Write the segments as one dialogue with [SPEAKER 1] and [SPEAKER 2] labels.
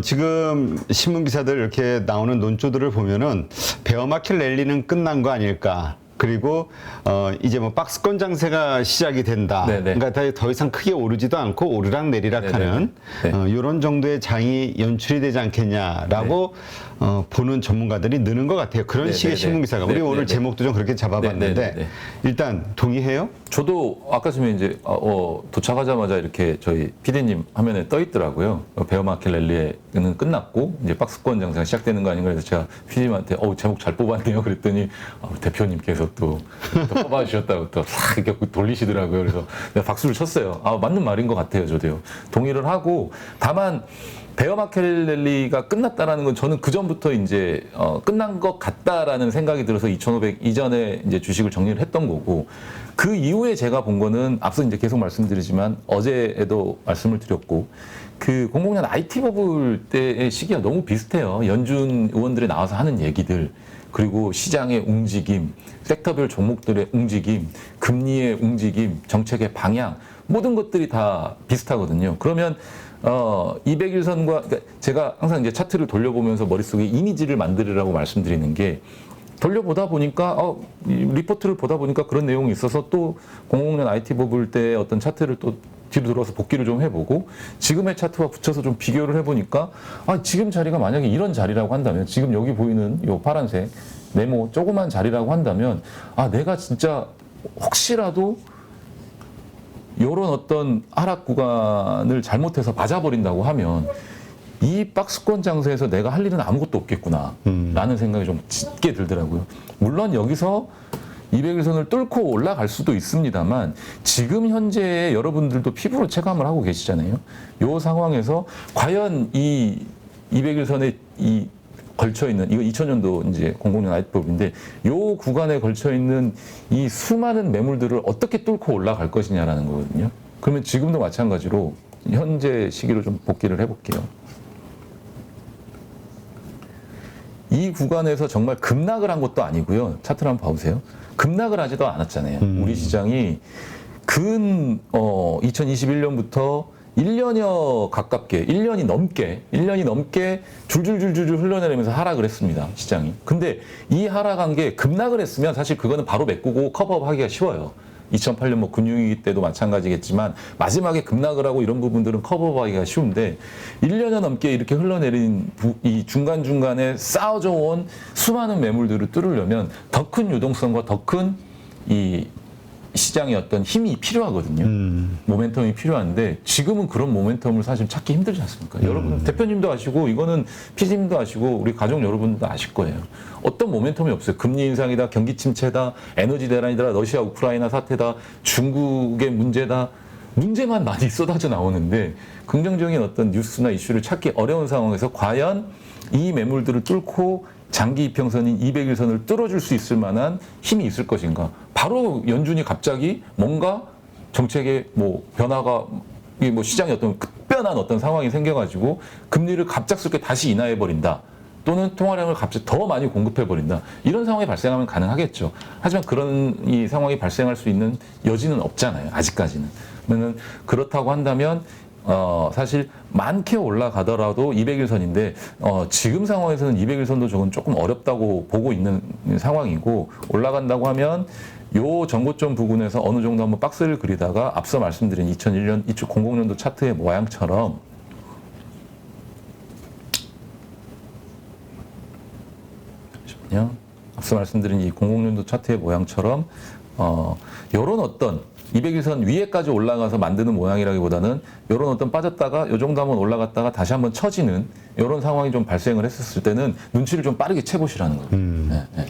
[SPEAKER 1] 지금 신문 기사들 이렇게 나오는 논조들을 보면은 베어마켓 랠리는 끝난 거 아닐까. 그리고 이제 뭐 박스권 장세가 시작이 된다.
[SPEAKER 2] 네네.
[SPEAKER 1] 그러니까 더 이상 크게 오르지도 않고 오르락 내리락 하는 이런 정도의 장이 연출이 되지 않겠냐라고 보는 전문가들이 느는 것 같아요. 그런
[SPEAKER 2] 네네네.
[SPEAKER 1] 식의 신문 기사가. 우리 오늘 제목도 좀 그렇게 잡아봤는데
[SPEAKER 2] 네네네.
[SPEAKER 1] 일단 동의해요?
[SPEAKER 2] 저도 아까 전에 이제 도착하자마자 이렇게 저희 PD님 화면에 떠 있더라고요. 베어마켓 랠리는 끝났고 이제 박스권 장세가 시작되는 거 아닌가 해서 제가 PD님한테 제목 잘 뽑았네요. 그랬더니 대표님께서 또 뽑아주셨다고 또 싹 이렇게 돌리시더라고요. 그래서 내가 박수를 쳤어요. 맞는 말인 것 같아요. 저도요. 동의를 하고 다만 베어마켓 랠리가 끝났다라는 건 저는 그 전부터 이제 끝난 것 같다라는 생각이 들어서 2,500 이전에 이제 주식을 정리를 했던 거고 그 이후에 제가 본 거는 앞서 이제 계속 말씀드리지만 어제에도 말씀을 드렸고 그 00년 IT 버블 때의 시기가 너무 비슷해요. 연준 의원들이 나와서 하는 얘기들 그리고 시장의 움직임, 섹터별 종목들의 움직임, 금리의 움직임, 정책의 방향 모든 것들이 다 비슷하거든요. 그러면 200일선과 그러니까 제가 항상 이제 차트를 돌려보면서 머릿속에 이미지를 만들으라고 말씀드리는 게 돌려보다 보니까 리포트를 보다 보니까 그런 내용이 있어서 또 00년 IT 버블 때 어떤 차트를 또 뒤로 들어서 복기를 좀 해보고 지금의 차트와 붙여서 좀 비교를 해보니까 지금 자리가 만약에 이런 자리라고 한다면 지금 여기 보이는 요 파란색 네모 조그만 자리라고 한다면 내가 진짜 혹시라도 요런 어떤 하락 구간을 잘못해서 맞아버린다고 하면 이 박스권 장세에서 내가 할 일은 아무것도 없겠구나 라는 생각이 좀 짙게 들더라고요. 물론 여기서 200일선을 뚫고 올라갈 수도 있습니다만 지금 현재 여러분들도 피부로 체감을 하고 계시잖아요. 이 상황에서 과연 이 200일선에 이 걸쳐 있는 이거 2000년도 이제 00년 아이법인데 요 구간에 걸쳐 있는 이 수많은 매물들을 어떻게 뚫고 올라갈 것이냐라는 거거든요. 그러면 지금도 마찬가지로 현재 시기로 좀 복기를 해볼게요. 이 구간에서 정말 급락을 한 것도 아니고요. 차트를 한번 봐보세요. 급락을 하지도 않았잖아요. 우리 시장이 2021년부터 1년여 가깝게, 1년이 넘게 줄줄줄줄 흘러내리면서 하락을 했습니다. 시장이. 근데 이 하락한 게 급락을 했으면 사실 그거는 바로 메꾸고 커버업 하기가 쉬워요. 2008년 뭐 금융위기 때도 마찬가지겠지만 마지막에 급락을 하고 이런 부분들은 커버하기가 쉬운데 1년여 넘게 이렇게 흘러내린 이 중간중간에 쌓아져 온 수많은 매물들을 뚫으려면 더 큰 유동성과 더 큰 이 시장의 어떤 힘이 필요하거든요. 모멘텀이 필요한데 지금은 그런 모멘텀을 사실 찾기 힘들지 않습니까? 여러분 대표님도 아시고 이거는 PD님도 아시고 우리 가족 여러분도 아실 거예요. 어떤 모멘텀이 없어요. 금리 인상이다, 경기 침체다, 에너지 대란이다, 러시아 우크라이나 사태다, 중국의 문제다. 문제만 많이 쏟아져 나오는데 긍정적인 어떤 뉴스나 이슈를 찾기 어려운 상황에서 과연 이 매물들을 뚫고 장기 이평선인 200일선을 뚫어줄 수 있을 만한 힘이 있을 것인가? 바로 연준이 갑자기 뭔가 정책의 뭐 변화가 뭐 시장에 어떤 급변한 어떤 상황이 생겨가지고 금리를 갑작스럽게 다시 인하해버린다. 또는 통화량을 갑자기 더 많이 공급해버린다. 이런 상황이 발생하면 가능하겠죠. 하지만 그런 이 상황이 발생할 수 있는 여지는 없잖아요. 아직까지는. 그러면 그렇다고 한다면 사실 많게 올라가더라도 200일선인데 지금 상황에서는 200일선도 조금 어렵다고 보고 있는 상황이고 올라간다고 하면 요 전고점 부근에서 어느 정도 한번 박스를 그리다가 앞서 말씀드린 2001년, 2000년도 차트의 모양처럼 앞서 말씀드린 이 00년도 차트의 모양처럼 요런 어떤 200일선 위에까지 올라가서 만드는 모양이라기보다는 이런 어떤 빠졌다가 이 정도 한번 올라갔다가 다시 한번 쳐지는 이런 상황이 좀 발생을 했었을 때는 눈치를 좀 빠르게 채보시라는 거예요. 네.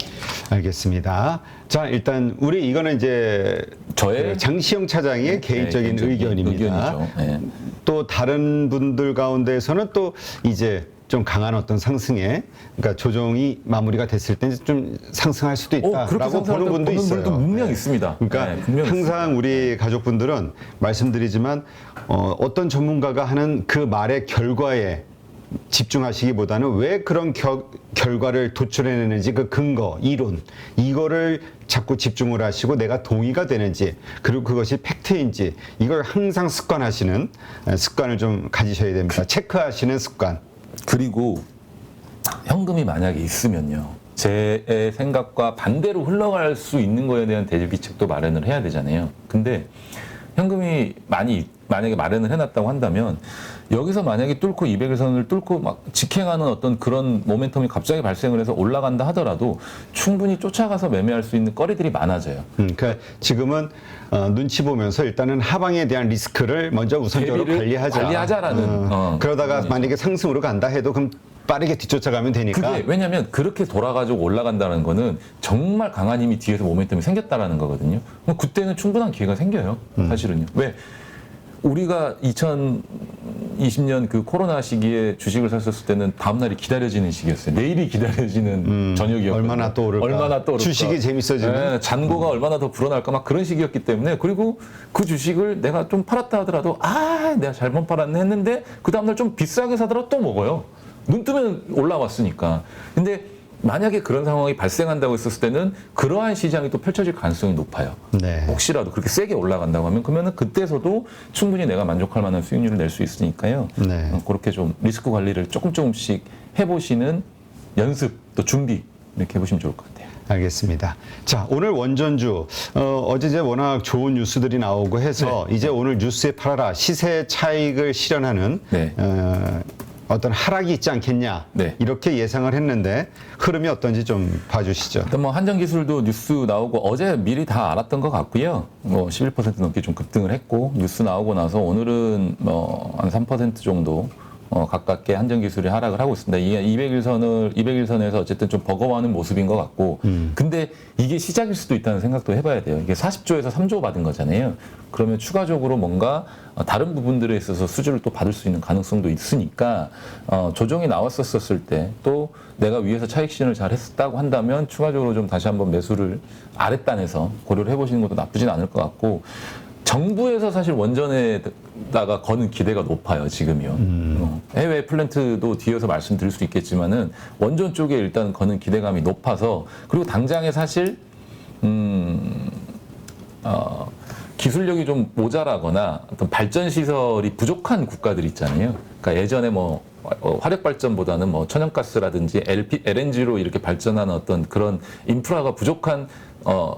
[SPEAKER 1] 알겠습니다. 자, 일단 우리 이거는 이제
[SPEAKER 2] 저의
[SPEAKER 1] 장시영 차장의 개인적인 의견입니다.
[SPEAKER 2] 의견이죠. 네.
[SPEAKER 1] 또 다른 분들 가운데에서는 또 이제 좀 강한 어떤 상승에 그러니까 조정이 마무리가 됐을 때 좀 상승할 수도 있다라고 보는 분도 있어요.
[SPEAKER 2] 분명 있습니다.
[SPEAKER 1] 그러니까
[SPEAKER 2] 네,
[SPEAKER 1] 항상 우리 가족분들은 말씀드리지만 어떤 전문가가 하는 그 말의 결과에 집중하시기보다는 왜 그런 결과를 도출해내는지 그 근거, 이론 이거를 자꾸 집중을 하시고 내가 동의가 되는지 그리고 그것이 팩트인지 이걸 항상 습관을 좀 가지셔야 됩니다. 체크하시는 습관.
[SPEAKER 2] 그리고 현금이 만약에 있으면요. 제 생각과 반대로 흘러갈 수 있는 거에 대한 대비책도 마련을 해야 되잖아요. 근데 현금이 만약에 마련을 해놨다고 한다면 여기서 만약에 뚫고 200일선을 뚫고 막 직행하는 어떤 그런 모멘텀이 갑자기 발생을 해서 올라간다 하더라도 충분히 쫓아가서 매매할 수 있는 거리들이 많아져요.
[SPEAKER 1] 그러니까 지금은 눈치 보면서 일단은 하방에 대한 리스크를 먼저 우선적으로
[SPEAKER 2] 대비를 관리하자라는,
[SPEAKER 1] 그러다가 만약에 상승으로 간다 해도 그럼 빠르게 뒤쫓아가면 되니까.
[SPEAKER 2] 그게 왜냐하면 그렇게 돌아가지고 올라간다는 거는 정말 강한 힘이 뒤에서 모멘텀이 생겼다라는 거거든요. 그럼 그때는 충분한 기회가 생겨요. 사실은요. 왜? 우리가 2020년 그 코로나 시기에 주식을 샀었을 때는 다음날이 기다려지는 시기였어요. 내일이 기다려지는 저녁이었거든요.
[SPEAKER 1] 얼마나 또 오를까. 주식이 재밌어지는.
[SPEAKER 2] 네, 잔고가 얼마나 더 불어날까 막 그런 시기였기 때문에 그리고 그 주식을 내가 좀 팔았다 하더라도 내가 잘못 팔았네 했는데 그 다음날 좀 비싸게 사더라도 또 먹어요. 눈 뜨면 올라왔으니까. 근데 만약에 그런 상황이 발생한다고 했었을 때는 그러한 시장이 또 펼쳐질 가능성이 높아요.
[SPEAKER 1] 네.
[SPEAKER 2] 혹시라도 그렇게 세게 올라간다고 하면 그러면은 그때서도 충분히 내가 만족할 만한 수익률을 낼 수 있으니까요.
[SPEAKER 1] 네.
[SPEAKER 2] 그렇게 좀 리스크 관리를 조금씩 해보시는 연습 또 준비 이렇게 해보시면 좋을 것 같아요.
[SPEAKER 1] 알겠습니다. 자, 오늘 원전주 어제 이제 워낙 좋은 뉴스들이 나오고 해서 이제 오늘 뉴스에 팔아라 시세 차익을 실현하는
[SPEAKER 2] 네.
[SPEAKER 1] 어떤 하락이 있지 않겠냐
[SPEAKER 2] 네.
[SPEAKER 1] 이렇게 예상을 했는데 흐름이 어떤지 좀 봐주시죠.
[SPEAKER 2] 일단 뭐 한전기술도 뉴스 나오고 어제 미리 다 알았던 것 같고요. 뭐 11% 넘게 좀 급등을 했고 뉴스 나오고 나서 오늘은 뭐 한 3% 정도 가깝게 한전기술이 하락을 하고 있습니다. 이게 200일선에서 어쨌든 좀 버거워하는 모습인 것 같고, 근데 이게 시작일 수도 있다는 생각도 해봐야 돼요. 이게 40조에서 3조 받은 거잖아요. 그러면 추가적으로 뭔가 다른 부분들에 있어서 수주를 또 받을 수 있는 가능성도 있으니까 조정이 나왔었을 때 또 내가 위에서 차익 실현을 잘 했었다고 한다면 추가적으로 좀 다시 한번 매수를 아랫단에서 고려를 해보시는 것도 나쁘진 않을 것 같고. 정부에서 사실 원전에다가 거는 기대가 높아요, 지금이요. 해외 플랜트도 뒤에서 말씀드릴 수 있겠지만은 원전 쪽에 일단 거는 기대감이 높아서 그리고 당장에 사실 기술력이 좀 모자라거나 어떤 발전 시설이 부족한 국가들 있잖아요. 그러니까 예전에 뭐 화력 발전보다는 뭐 천연가스라든지 LNG로 이렇게 발전하는 어떤 그런 인프라가 부족한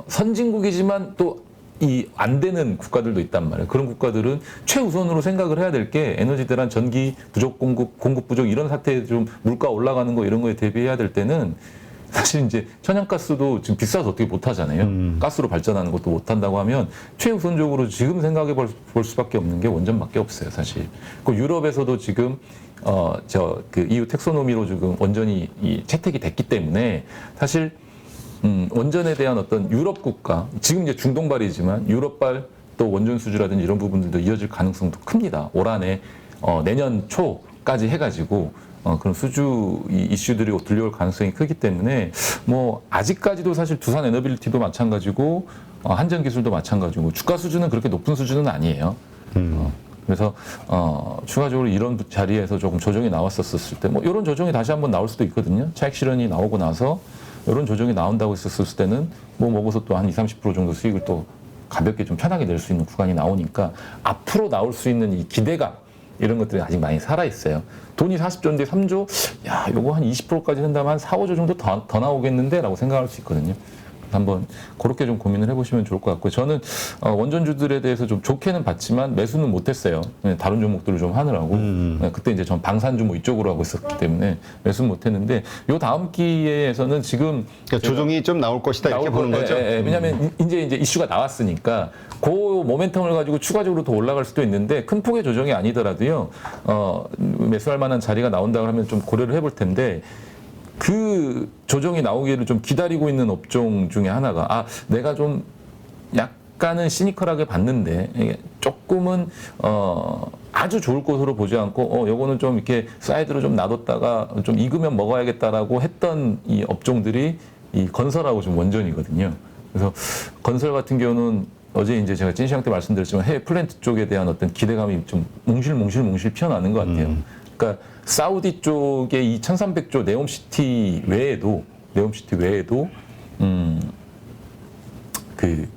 [SPEAKER 2] 선진국이지만 또 안 되는 국가들도 있단 말이에요. 그런 국가들은 최우선으로 생각을 해야 될 게 에너지 대란 전기 부족 공급 부족 이런 사태에 좀 물가 올라가는 거 이런 거에 대비해야 될 때는 사실 이제 천연가스도 지금 비싸서 어떻게 못 하잖아요. 가스로 발전하는 것도 못 한다고 하면 최우선적으로 지금 생각해 볼 수밖에 없는 게 원전밖에 없어요, 사실. 그 유럽에서도 지금 그 EU 텍소노미로 지금 원전이 채택이 됐기 때문에 사실 원전에 대한 어떤 유럽 국가, 지금 이제 중동발이지만 유럽발 또 원전 수주라든지 이런 부분들도 이어질 가능성도 큽니다. 올 한해 내년 초까지 해가지고 그런 수주 이슈들이 들려올 가능성이 크기 때문에 뭐 아직까지도 사실 두산 에너빌리티도 마찬가지고 한전기술도 마찬가지고 주가 수준은 그렇게 높은 수준은 아니에요. 그래서 추가적으로 이런 자리에서 조금 조정이 나왔었을 때 뭐 이런 조정이 다시 한번 나올 수도 있거든요. 차익 실현이 나오고 나서 이런 조정이 나온다고 했었을 때는 뭐 먹어서 또 한 20-30% 정도 수익을 또 가볍게 좀 편하게 낼 수 있는 구간이 나오니까 앞으로 나올 수 있는 이 기대감 이런 것들이 아직 많이 살아있어요. 돈이 40조인데 3조? 야, 요거 한 20%까지 한다면 한 4-5조 정도 더 나오겠는데? 라고 생각할 수 있거든요. 한번 그렇게 좀 고민을 해보시면 좋을 것 같고요. 저는 원전주들에 대해서 좀 좋게는 봤지만 매수는 못했어요. 다른 종목들을 좀 하느라고. 그때 이제 전 방산주 뭐 이쪽으로 하고 있었기 때문에 매수는 못했는데 요 다음 기회에서는 지금
[SPEAKER 1] 그러니까 조정이 좀 나올 것이다 이렇게 보는 거죠.
[SPEAKER 2] 왜냐하면 이제 이슈가 나왔으니까 그 모멘텀을 가지고 추가적으로 더 올라갈 수도 있는데 큰 폭의 조정이 아니더라도요. 매수할 만한 자리가 나온다고 하면 좀 고려를 해볼 텐데. 그 조정이 나오기를 좀 기다리고 있는 업종 중에 하나가 내가 좀 약간은 시니컬하게 봤는데 조금은 아주 좋을 것으로 보지 않고 요거는 좀 이렇게 사이드로 좀 놔뒀다가 좀 익으면 먹어야겠다라고 했던 이 업종들이 이 건설하고 좀 원전이거든요. 그래서 건설 같은 경우는 어제 이제 제가 찐시장 때 말씀드렸지만 해외 플랜트 쪽에 대한 어떤 기대감이 좀 몽실몽실 피어나는 것 같아요. 그러니까 사우디 쪽에 이 1300조 네옴시티 외에도 그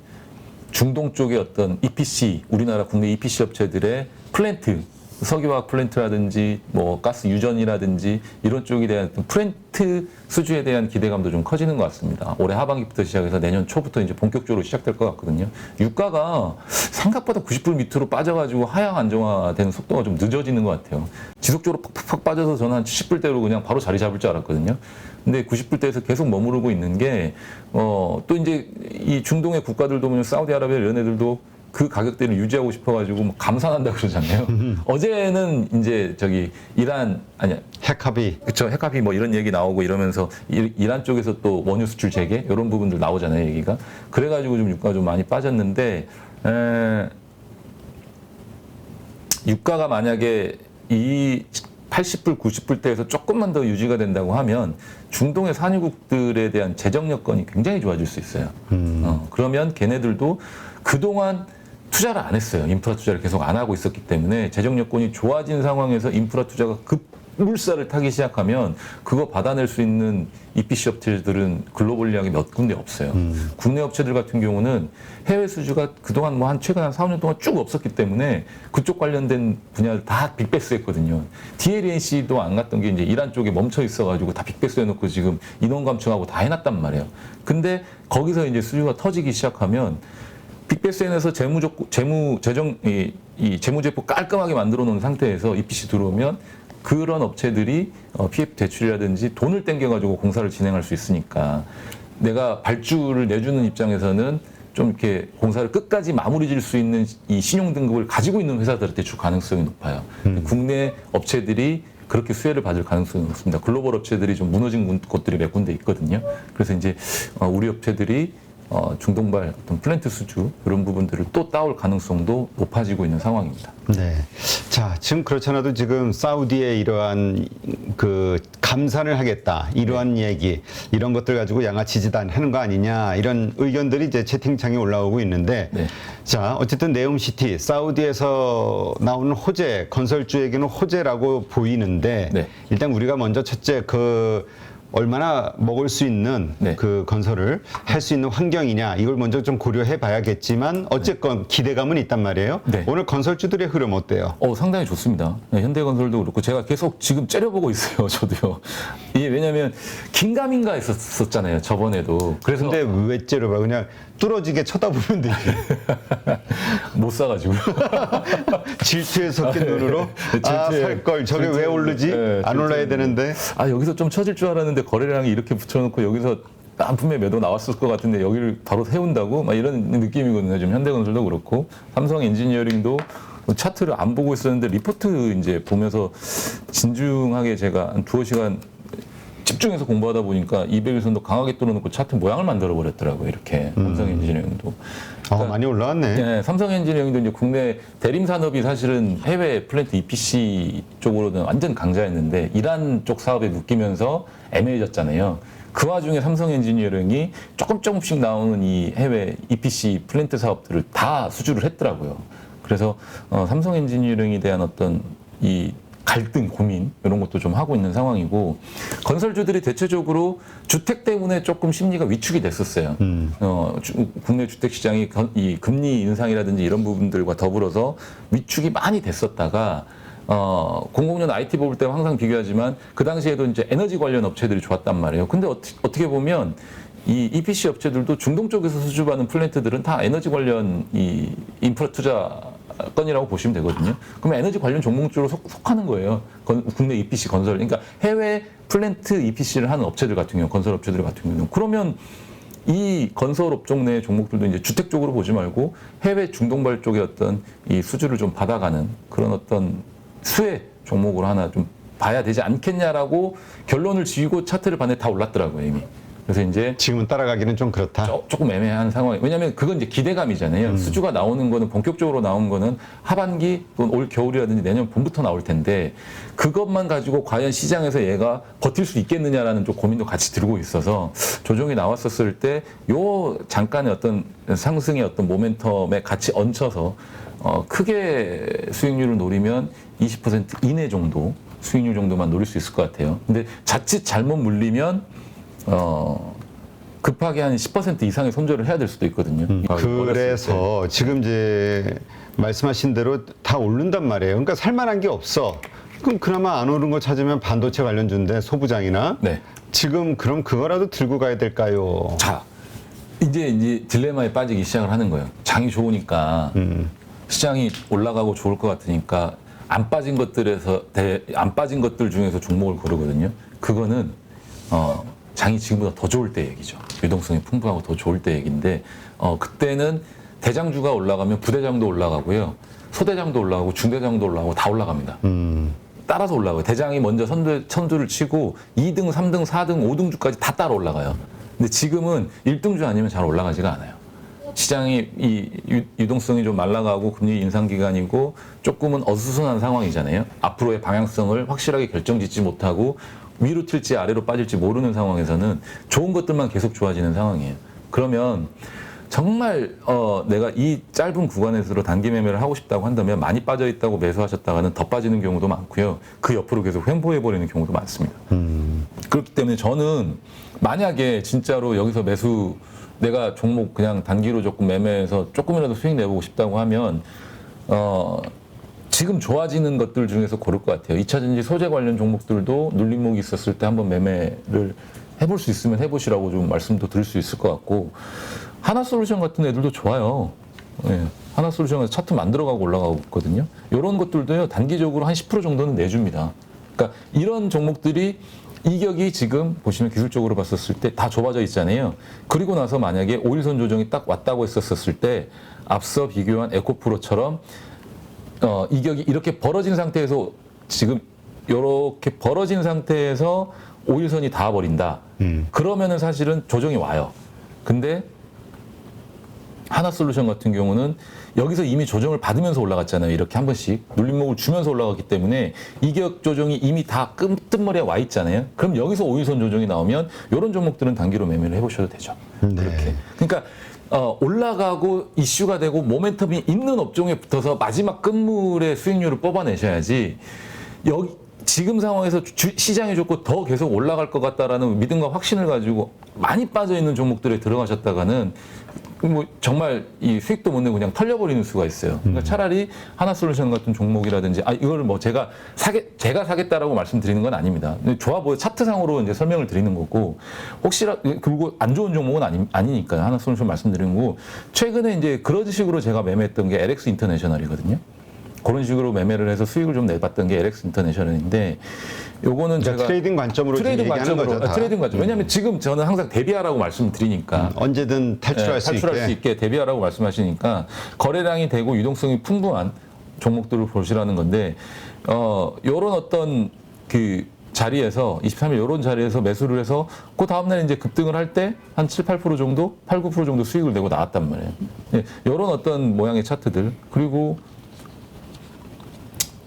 [SPEAKER 2] 중동 쪽의 어떤 EPC 우리나라 국내 EPC 업체들의 플랜트 석유화학 플랜트라든지 뭐 가스 유전이라든지 이런 쪽에 대한 플랜트 수주에 대한 기대감도 좀 커지는 것 같습니다. 올해 하반기부터 시작해서 내년 초부터 이제 본격적으로 시작될 것 같거든요. 유가가 생각보다 90불 밑으로 빠져가지고 하향 안정화되는 속도가 좀 늦어지는 것 같아요. 지속적으로 팍팍 빠져서 저는 한 70불대로 그냥 바로 자리 잡을 줄 알았거든요. 근데 90불대에서 계속 머무르고 있는 게, 또 이제 이 중동의 국가들도 보면 사우디아라비아 이런 애들도 그 가격대를 유지하고 싶어가지고 뭐 감산한다 그러잖아요. 어제는 이제 저기 이란, 아니야.
[SPEAKER 1] 핵합의.
[SPEAKER 2] 그쵸. 핵합의 뭐 이런 얘기 나오고 이러면서 이란 쪽에서 또 원유 수출 재개 이런 부분들 나오잖아요. 얘기가. 그래가지고 좀 유가가 좀 많이 빠졌는데, 유가가 만약에 이 80불, 90불대에서 조금만 더 유지가 된다고 하면 중동의 산유국들에 대한 재정 여건이 굉장히 좋아질 수 있어요. 그러면 걔네들도 그동안 투자를 안 했어요. 인프라 투자를 계속 안 하고 있었기 때문에 재정 여건이 좋아진 상황에서 인프라 투자가 급물살을 타기 시작하면 그거 받아낼 수 있는 EPC 업체들은 글로벌리하게 몇 군데 없어요. 국내 업체들 같은 경우는 해외 수주가 그동안 뭐 한 최근 한 4, 5년 동안 쭉 없었기 때문에 그쪽 관련된 분야를 다 빅베스 했거든요. DLNC도 안 갔던 게 이제 이란 쪽에 멈춰 있어가지고 다 빅베스 해놓고 지금 인원 감축하고 다 해놨단 말이에요. 근데 거기서 이제 수주가 터지기 시작하면 빅베스엔에서 재무제표 깔끔하게 만들어 놓은 상태에서 EPC 들어오면 그런 업체들이 PF 대출이라든지 돈을 땡겨가지고 공사를 진행할 수 있으니까 내가 발주를 내주는 입장에서는 좀 이렇게 공사를 끝까지 마무리 질 수 있는 이 신용 등급을 가지고 있는 회사들한테 줄 가능성이 높아요. 국내 업체들이 그렇게 수혜를 받을 가능성이 높습니다. 글로벌 업체들이 좀 무너진 곳들이 몇 군데 있거든요. 그래서 이제 우리 업체들이 중동발 어떤 플랜트 수주 이런 부분들을 또 따올 가능성도 높아지고 있는 상황입니다.
[SPEAKER 1] 네. 자, 지금 그렇잖아도 지금 사우디의 이러한 그 감산을 하겠다, 이러한 얘기, 이런 것들 가지고 양아치 지단하는 거 아니냐, 이런 의견들이 이제 채팅창에 올라오고 있는데,
[SPEAKER 2] 네.
[SPEAKER 1] 자, 어쨌든 네옴시티, 사우디에서 나오는 호재, 건설주에게는 호재라고 보이는데,
[SPEAKER 2] 네.
[SPEAKER 1] 일단 우리가 먼저 첫째 얼마나 먹을 수 있는
[SPEAKER 2] 네.
[SPEAKER 1] 그 건설을 할 수 있는 환경이냐 이걸 먼저 좀 고려해 봐야겠지만 어쨌건 기대감은 있단 말이에요.
[SPEAKER 2] 네.
[SPEAKER 1] 오늘 건설주들의 흐름 어때요?
[SPEAKER 2] 상당히 좋습니다. 네, 현대건설도 그렇고 제가 계속 지금 째려보고 있어요. 저도요. 이게 왜냐하면 긴가민가 했었잖아요. 저번에도. 그래서
[SPEAKER 1] 근데 왜 째려봐? 그냥 뚫어지게 쳐다보면 되지.
[SPEAKER 2] 못 사가지고요.
[SPEAKER 1] 질투에 섞인 눈으로
[SPEAKER 2] 질투에.
[SPEAKER 1] 살 걸 저게 왜 오르지?
[SPEAKER 2] 네,
[SPEAKER 1] 안 올라야 되는데.
[SPEAKER 2] 여기서 좀 쳐질 줄 알았는데 거래량이 이렇게 붙여놓고 여기서 분명히 매도 나왔을 것 같은데 여기를 바로 세운다고? 막 이런 느낌이거든요. 지금 현대건설도 그렇고 삼성 엔지니어링도 차트를 안 보고 있었는데 리포트 이제 보면서 진중하게 제가 한 두어 시간 집중해서 공부하다 보니까 200일선도 강하게 뚫어놓고 차트 모양을 만들어 버렸더라고요. 이렇게 삼성 엔지니어링도.
[SPEAKER 1] 많이 올라왔네.
[SPEAKER 2] 네, 삼성 엔지니어링도 이제 국내 대림 산업이 사실은 해외 플랜트 EPC 쪽으로는 완전 강자였는데 이란 쪽 사업에 묶이면서 애매해졌잖아요. 그 와중에 삼성 엔지니어링이 조금씩 나오는 이 해외 EPC 플랜트 사업들을 다 수주를 했더라고요. 그래서 삼성 엔지니어링에 대한 어떤 이 갈등, 고민 이런 것도 좀 하고 있는 상황이고 건설주들이 대체적으로 주택 때문에 조금 심리가 위축이 됐었어요. 국내 주택 시장이 이 금리 인상이라든지 이런 부분들과 더불어서 위축이 많이 됐었다가 00년 IT 버블 때와 항상 비교하지만 그 당시에도 이제 에너지 관련 업체들이 좋았단 말이에요. 근데 어떻게 보면 이 EPC 업체들도 중동 쪽에서 수주받는 플랜트들은 다 에너지 관련 이 인프라 투자 건이라고 보시면 되거든요. 그러면 에너지 관련 종목주로 속하는 거예요. 국내 EPC 건설. 그러니까 해외 플랜트 EPC를 하는 업체들 같은 경우, 건설 업체들 같은 경우. 그러면 이 건설 업종 내 종목들도 이제 주택 쪽으로 보지 말고 해외 중동발 쪽의 어떤 이 수주를 좀 받아가는 그런 어떤 수혜 종목으로 하나 좀 봐야 되지 않겠냐라고 결론을 지고 차트를 봤는데 다 올랐더라고요, 이미. 그래서 이제
[SPEAKER 1] 지금은 따라가기는 좀 그렇다.
[SPEAKER 2] 조금 애매한 상황이. 왜냐하면 그건 이제 기대감이잖아요. 수주가 나오는 거는 본격적으로 나온 거는 하반기 또는 올 겨울이라든지 내년 봄부터 나올 텐데 그것만 가지고 과연 시장에서 얘가 버틸 수 있겠느냐라는 좀 고민도 같이 들고 있어서 조정이 나왔었을 때 요 잠깐의 어떤 상승의 어떤 모멘텀에 같이 얹혀서 크게 수익률을 노리면 20% 이내 정도 수익률 정도만 노릴 수 있을 것 같아요. 근데 자칫 잘못 물리면 급하게 한 10% 이상의 손절을 해야 될 수도 있거든요.
[SPEAKER 1] 그래서 지금 이제 말씀하신 대로 다 오른단 말이에요. 그러니까 살만한 게 없어. 그럼 그나마 안 오른 거 찾으면 반도체 관련주인데 소부장이나
[SPEAKER 2] 네.
[SPEAKER 1] 지금 그럼 그거라도 들고 가야 될까요?
[SPEAKER 2] 자, 이제 딜레마에 빠지기 시작을 하는 거예요. 장이 좋으니까 시장이 올라가고 좋을 것 같으니까 안 빠진 것들 중에서 종목을 고르거든요. 그거는 장이 지금보다 더 좋을 때 얘기죠. 유동성이 풍부하고 더 좋을 때 얘기인데 그때는 대장주가 올라가면 부대장도 올라가고요. 소대장도 올라가고 중대장도 올라가고 다 올라갑니다. 따라서 올라가요. 대장이 먼저 선두를 치고 2등, 3등, 4등, 5등주까지 다 따라 올라가요. 근데 지금은 1등주 아니면 잘 올라가지가 않아요. 시장이 이 유동성이 좀 말라가고 금리 인상 기간이고 조금은 어수선한 상황이잖아요. 앞으로의 방향성을 확실하게 결정짓지 못하고 위로 튈지 아래로 빠질지 모르는 상황에서는 좋은 것들만 계속 좋아지는 상황이에요. 그러면 정말 내가 이 짧은 구간에서 단기 매매를 하고 싶다고 한다면 많이 빠져 있다고 매수하셨다가는 더 빠지는 경우도 많고요. 그 옆으로 계속 횡보해 버리는 경우도 많습니다. 그렇기 때문에 저는 만약에 진짜로 여기서 내가 종목 그냥 단기로 조금 매매해서 조금이라도 수익 내보고 싶다고 하면 지금 좋아지는 것들 중에서 고를 것 같아요. 2차전지 소재 관련 종목들도 눌림목이 있었을 때 한번 매매를 해볼 수 있으면 해보시라고 좀 말씀도 드릴 수 있을 것 같고, 하나솔루션 같은 애들도 좋아요. 예, 하나솔루션에서 차트 만들어가고 올라가고 있거든요. 이런 것들도요, 단기적으로 한 10% 정도는 내줍니다. 그러니까 이런 종목들이 이격이 지금 보시면 기술적으로 봤었을 때 다 좁아져 있잖아요. 그리고 나서 만약에 5일선 조정이 딱 왔다고 했었을 때 앞서 비교한 에코프로처럼 이격이 이렇게 벌어진 상태에서 지금 이렇게 벌어진 상태에서 5일선이 닿아버린다. 그러면은 사실은 조정이 와요. 근데 하나솔루션 같은 경우는 여기서 이미 조정을 받으면서 올라갔잖아요. 이렇게 한 번씩 눌림목을 주면서 올라갔기 때문에 이격 조정이 이미 다 끄트머리에 와 있잖아요. 그럼 여기서 5일선 조정이 나오면 이런 종목들은 단기로 매매를 해보셔도 되죠.
[SPEAKER 1] 네.
[SPEAKER 2] 그렇게. 그러니까 올라가고 이슈가 되고 모멘텀이 있는 업종에 붙어서 마지막 끝물의 수익률을 뽑아내셔야지 지금 상황에서 시장이 좋고 더 계속 올라갈 것 같다라는 믿음과 확신을 가지고 많이 빠져 있는 종목들에 들어가셨다가는 뭐 정말 이 수익도 못 내고 그냥 털려버리는 수가 있어요. 그러니까 차라리 하나솔루션 같은 종목이라든지 이걸 뭐 제가 사겠다라고 말씀드리는 건 아닙니다. 근데 좋아 보여 차트상으로 이제 설명을 드리는 거고, 그리고 안 좋은 종목은 아니니까요. 하나솔루션 말씀드리는 거고, 최근에 이제 그런 식으로 제가 매매했던 게 LX 인터내셔널이거든요. 그런 식으로 매매를 해서 수익을 좀 내봤던 게 LX 인터내셔널인데, 요거는
[SPEAKER 1] 그러니까
[SPEAKER 2] 제가
[SPEAKER 1] 트레이딩 관점으로 얘기하는 거죠. 다.
[SPEAKER 2] 트레이딩 관점. 왜냐하면 지금 저는 항상 대비하라고 말씀드리니까
[SPEAKER 1] 언제든 탈출할
[SPEAKER 2] 수 있게 대비하라고 말씀하시니까 거래량이 되고 유동성이 풍부한 종목들을 보시라는 건데, 요런 어떤 그 자리에서 23일 이런 자리에서 매수를 해서 그 다음날 이제 급등을 할 때 한 7, 8% 정도, 8, 9% 정도 수익을 내고 나왔단 말이에요. 이런 어떤 모양의 차트들, 그리고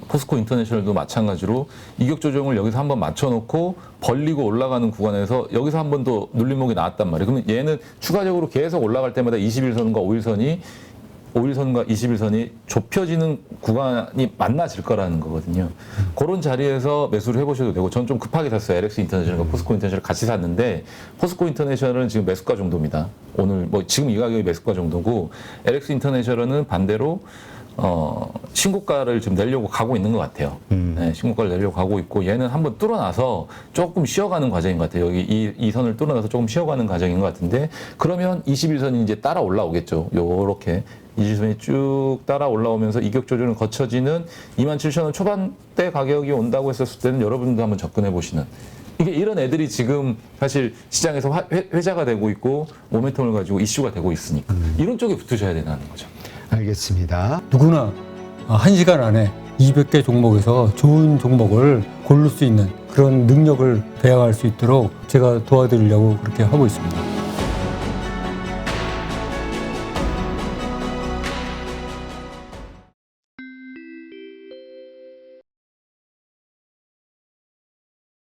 [SPEAKER 2] 포스코 인터내셔널도 마찬가지로 이격 조정을 여기서 한번 맞춰놓고 벌리고 올라가는 구간에서 여기서 한 번 더 눌림목이 나왔단 말이에요. 그러면 얘는 추가적으로 계속 올라갈 때마다 21선과 5일선과 21선이 좁혀지는 구간이 만나질 거라는 거거든요. 그런 자리에서 매수를 해보셔도 되고, 전 좀 급하게 샀어요. LX 인터내셔널과 포스코 인터내셔널 같이 샀는데, 포스코 인터내셔널은 지금 매수가 정도입니다. 오늘 뭐 지금 이 가격이 매수가 정도고, LX 인터내셔널은 반대로 신고가를 지금 내려고 가고 있는 것 같아요. 네, 신고가를 내려고 가고 있고, 얘는 한번 뚫어놔서 조금 쉬어가는 과정인 것 같아요. 여기 이 선을 뚫어놔서 조금 쉬어가는 과정인 것 같은데, 그러면 21선이 이제 따라 올라오겠죠. 요렇게 21선이 쭉 따라 올라오면서 이격 조정을 거쳐지는 27,000원 초반대 가격이 온다고 했었을 때는 여러분도 한번 접근해 보시는, 이게 이런 애들이 지금 사실 시장에서 회자가 되고 있고 모멘텀을 가지고 이슈가 되고 있으니까 이런 쪽에 붙으셔야 되는 거죠.
[SPEAKER 1] 알겠습니다.
[SPEAKER 3] 누구나 1시간 안에 200개 종목에서 좋은 종목을 고를 수 있는 그런 능력을 배양할 수 있도록 제가 도와드리려고 그렇게 하고 있습니다.